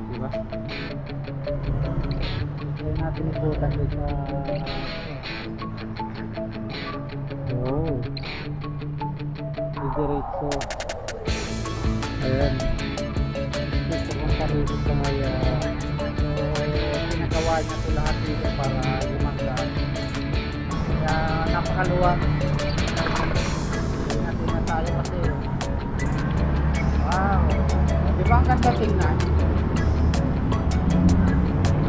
Diba? Kaya natin ikutan doon sa didiretso. Ayan. Gusto kong parito sa may pinagawa niya ito lahat dito para lumanggaan. Kaya napakaluwag. Hindi natin na tayo kasi. Wow! Diba ang ganda tingnan?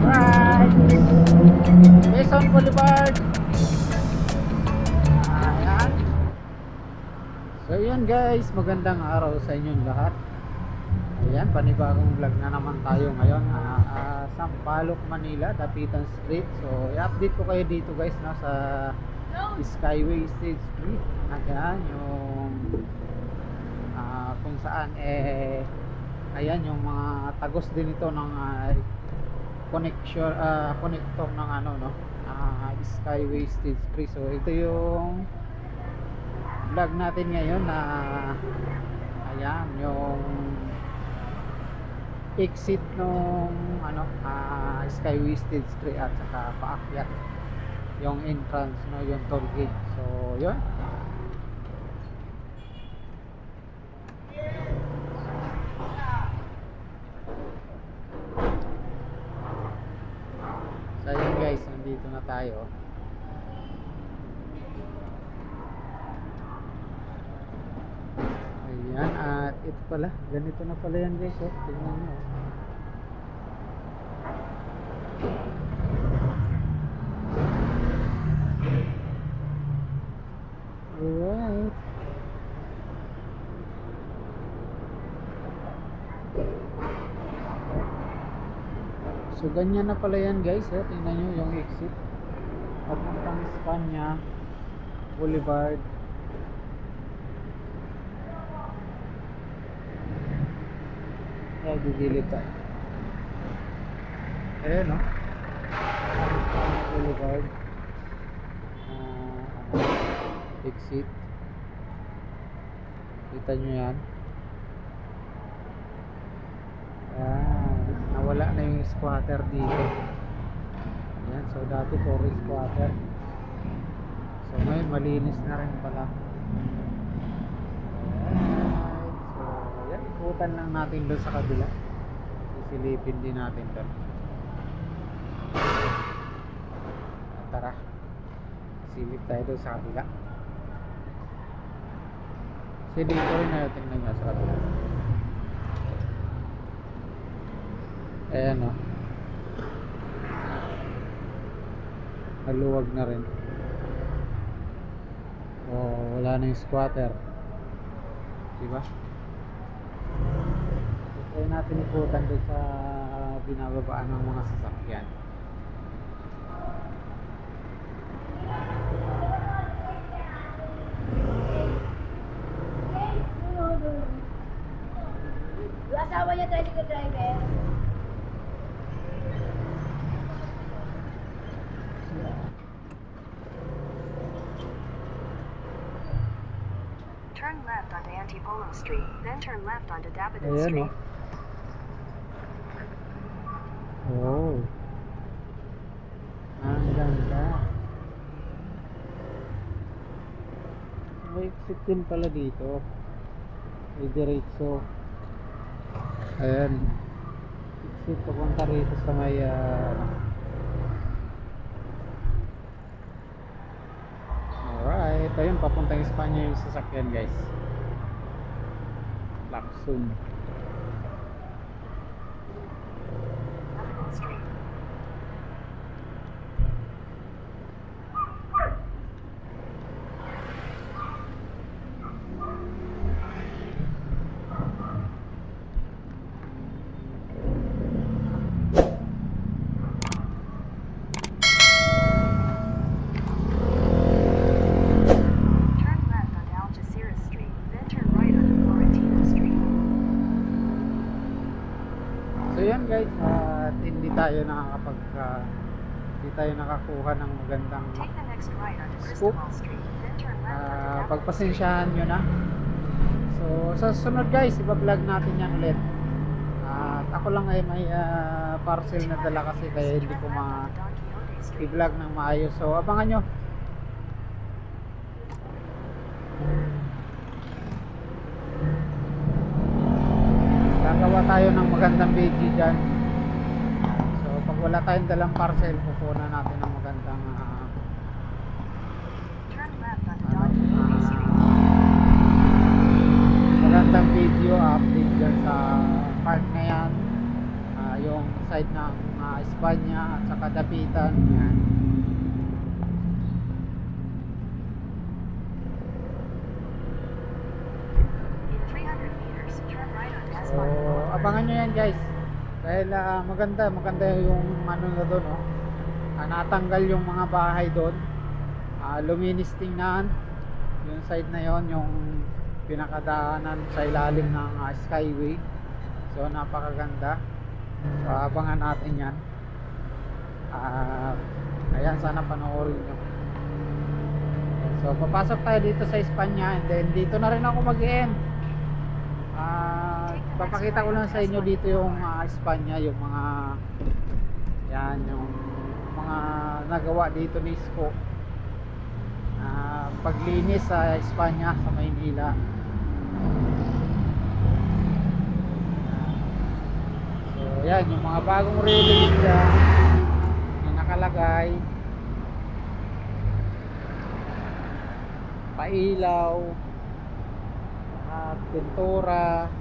Right! Quezon Boulevard! Ayan. So yun guys, magandang araw sa inyong lahat. Ayan, panibagong vlog na naman tayo ngayon. Sampaloc, Manila, Dapitan Street. So i-update ko kayo dito guys, no, sa Skyway State Street. Ayan, yung kung saan ayan yung mga tagos din ito ng connector ng ano, no, Skyway State Street. So ito yung vlog natin ngayon na ayan yung exit nung ano, Skyway State Street at saka paakyat yung entrance, no, yung toll gate. So yun, so yun guys, nandito na tayo. Ayan, at ito pala, ganito na pala yan guys, oh. Tingnan nyo. Alright. So ganyan na pala yan guys, oh. Tingnan nyo yung exit papuntang Espanya Boulevard. Gigilid tayo. Ayan, no, Boulevard, exit. Kita nyo yan. Nawala na yung squatter dito. Ayan, so dati puro squatter. So ngayon malinis na rin pala. Ikutan lang natin doon sa kabila. Isilipin din natin doon. Tara, silip tayo doon sa kabila. Kasi dito rin na tingnan nyo sa kabila. Ayan, o, maluwag na rin. Wala na yung squatter, diba? Kaya natin ikutan doon sa binababaan ng mga sasakyan. Asawa niya tricycle driver. Turn left onto Antipolo Street, then turn left onto Dapitan Ayan, Street. Oh. Ang ganda. May exit din pala dito. May diretso. Ayan. Exit papunta rito sa may alright. Ayun, papuntang Espanya yung sasakyan guys. Lakson. So yan guys, at hindi tayo nakakuha ng magandang scoop. Pagpasensyahan nyo na. So sa susunod guys, iba-vlog natin yan ulit. At ako lang ay may parcel na dala kasi kaya hindi ko Turn left onto Don Quixote Street. i-vlog ng maayos. So abangan nyo. Gagawa tayo ng magandang video dyan. So pag wala tayong dalang parcel, kukuha natin ng magandang Turn left onto Don Quixote Street. magandang video update dyan sa park na yan. Yung side ng Espanya at saka Dapitan yan. In 300 meters, turn right onto So Esplanade Boulevard. abangan nyo yan guys dahil maganda yung ano na doon, oh. Natanggal yung mga bahay doon, luminis tingnan yung side na yon, yung pinakadaanan sa ilalim ng skyway. So napakaganda. So abangan natin yan. Ayan, sana panoorin nyo. So papasok tayo dito sa Espanya and then dito na rin ako mag-end. Papakita ko lang sa inyo dito yung Espanya, yung mga yan, yung mga nagawa dito ni Isko, paglinis sa Espanya, sa Maynila. So yan, yung mga bagong release dyan na nakalagay, pailaw at pintura,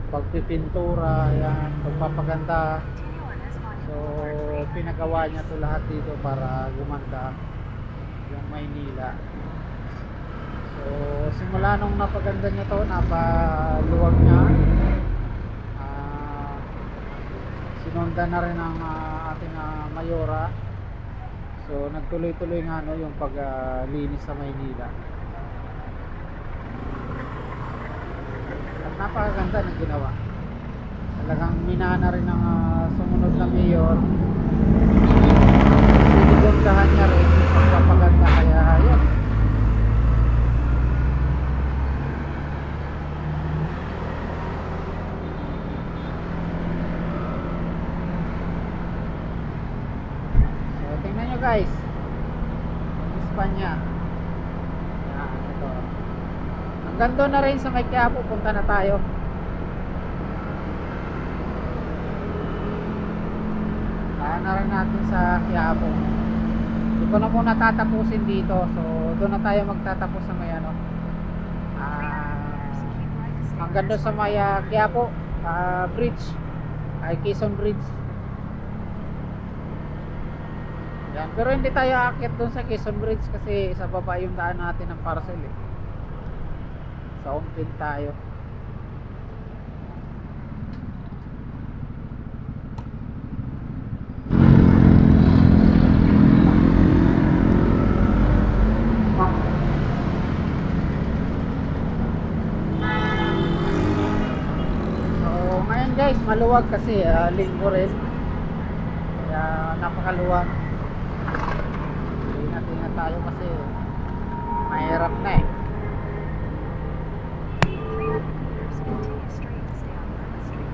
pagpipintura, yan, pagpapaganda. Continue on Esplanade So Boulevard. pinagawa niya to lahat dito para gumanda yung Maynila. So simula nung napaganda niya to, napaluwag niya, sinunda na rin ang ating mayora. So nagtuloy-tuloy nga no yung paglinis sa Maynila. At napakaganda ng ginawa. Talagang minana rin ng sumunod na mayor. Sinigurdahan niya rin yung pagpapaganda, kaya yun. So tingnan nyo guys, Espanya. Yan, ito. Hanggang doon na rin sa may Quiapo, punta na tayo. Saan na rin natin sa Quiapo. Hindi ko na muna tatapusin dito. So doon na tayo magtatapos sa may ano, 300 meters, keep right to stay hanggang on doon sa may Quiapo bridge, ay Quezon Bridge. Yan. Pero hindi tayo aakyat doon sa Quezon Bridge kasi sa baba yung daan natin ng parcel eh. Sa Umpin tayo. So ngayon guys, maluwag kasi linggo rin. Kaya napakaluwag. Ingat-ingat tayo kasi mahirap na eh. 300 meters, continue straight and stay on Burma Street.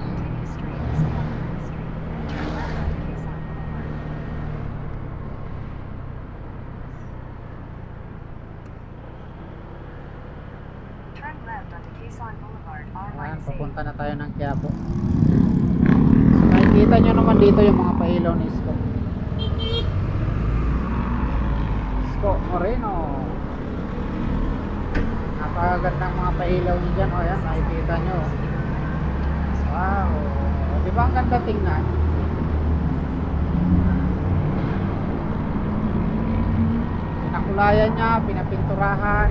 Continue straight and stay on Burma Street. Then turn left onto Quezon Boulevard. Turn left onto Quezon Boulevard, our right Ayan, is papunta na tayo ng Quiapo. So, nakikita nyo naman dito yung mga pailaw ni Isko. Isko Moreno. Napakagandang mga pailaw niya dyan. O yan, nakikita nyo. Wow. Di ba ang ganda tingnan? Pinakulayan niya, pinapinturahan.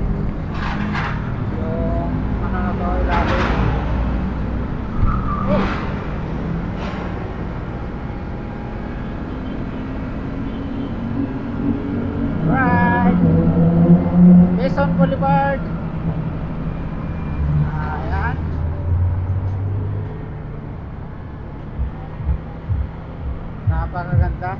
Yung ano na to, ilalim. Oh! Right! Quezon Boulevard. Ayan. Napakaganda.